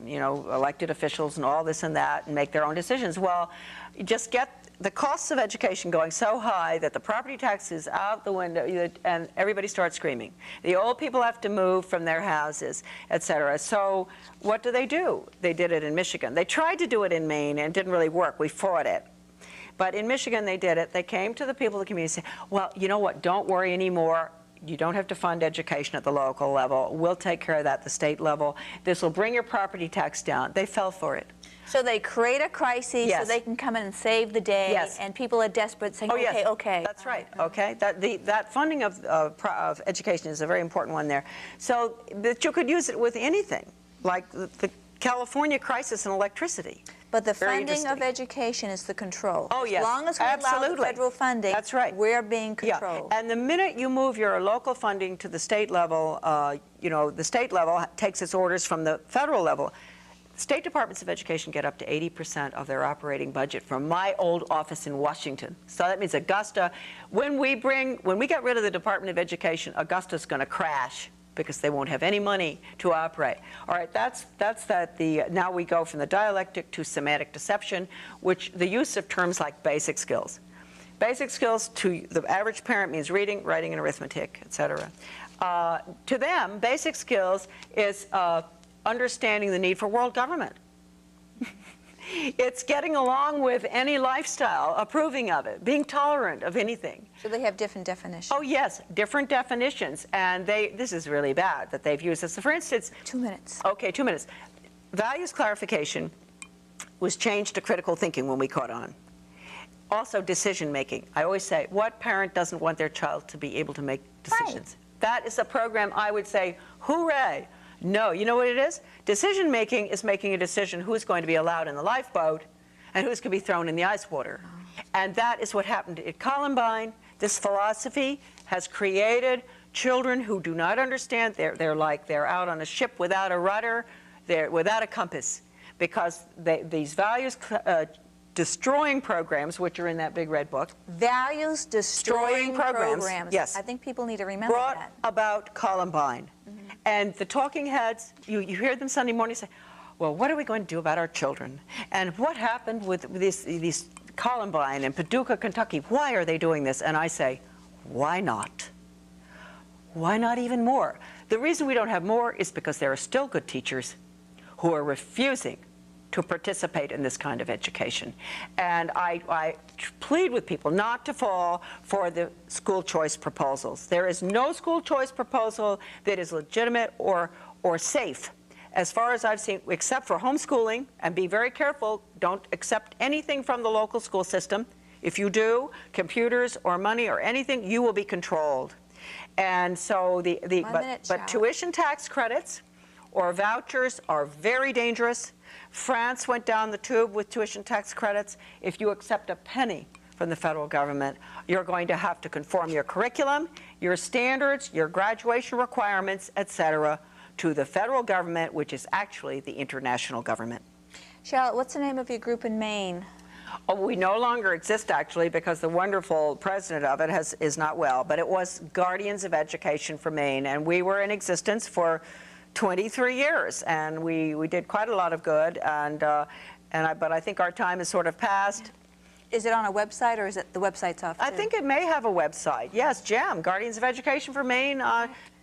elected officials and all this and that and make their own decisions. Well, you just get the costs of education going so high that the property tax is out the window and everybody starts screaming. The old people have to move from their houses, et cetera. So what do? They did it in Michigan. They tried to do it in Maine and it didn't really work. We fought it. But in Michigan, they did it. They came to the people of the community and said, well, you know what, don't worry anymore. You don't have to fund education at the local level. We'll take care of that at the state level. This will bring your property tax down. They fell for it. So they create a crisis so they can come in and save the day, and people are desperate saying, okay. That's right, okay. That funding of education is a very important one there. So that you could use it with anything, like the California crisis in electricity. But the funding of education is the control. Oh, yes. As long as we allow the federal funding, that's right. We're being controlled. Yeah. And the minute you move your local funding to the state level, the state level takes its orders from the federal level. State departments of education get up to 80% of their operating budget from my old office in Washington. So that means Augusta, when we get rid of the Department of Education, Augusta's going to crash because they won't have any money to operate. All right, now we go from the dialectic to semantic deception, which the use of terms like basic skills. Basic skills to the average parent means reading, writing, and arithmetic, et cetera. To them, basic skills is understanding the need for world government. It's getting along with any lifestyle, approving of it, being tolerant of anything. So they have different definitions. Oh, yes, different definitions. And this is really bad that they've used this. So for instance... 2 minutes. Okay, 2 minutes. Values clarification was changed to critical thinking when we caught on. Also, decision making. I always say, what parent doesn't want their child to be able to make decisions? Right. That is a program I would say, hooray. No, you know what it is? Decision making is making a decision who's going to be allowed in the lifeboat and who's going to be thrown in the ice water. And that is what happened at Columbine. This philosophy has created children who do not understand. They're out on a ship without a rudder, they're without a compass, because these values destroying programs, which are in that big red book. Values destroying programs. Yes. I think people need to remember that. Brought about Columbine. And the talking heads, you hear them Sunday morning say, well, what are we going to do about our children? And what happened with these Columbine and Paducah, Kentucky? Why are they doing this? And I say, why not? Why not even more? The reason we don't have more is because there are still good teachers who are refusing to participate in this kind of education. And I plead with people not to fall for the school choice proposals. There is no school choice proposal that is legitimate or safe, as far as I've seen, except for homeschooling. And be very careful, don't accept anything from the local school system. If you do, computers or money or anything, you will be controlled. And so but tuition tax credits or vouchers are very dangerous. France went down the tube with tuition tax credits. If you accept a penny from the federal government, you're going to have to conform your curriculum, your standards, your graduation requirements, etc., to the federal government, which is actually the international government. Charlotte, what's the name of your group in Maine? Oh, we no longer exist, actually, because the wonderful president of it is not well. But it was Guardians of Education for Maine, and we were in existence for 23 years, and we did quite a lot of good. But I think our time has sort of passed. Is it on a website, or is it the website's off too? I think it may have a website. Yes, GEM, Guardians of Education for Maine.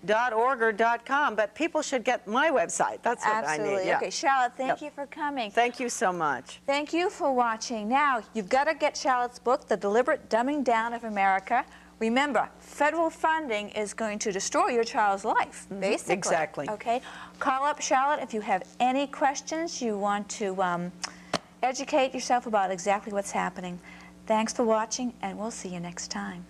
.org or .com, but people should get my website. That's what Absolutely. I need. Yeah. Okay, Charlotte, thank you for coming. Thank you so much. Thank you for watching. Now, you've got to get Charlotte's book, The Deliberate Dumbing Down of America. Remember, federal funding is going to destroy your child's life, basically. Exactly. Okay? Call up Charlotte if you have any questions, you want to educate yourself about exactly what's happening. Thanks for watching, and we'll see you next time.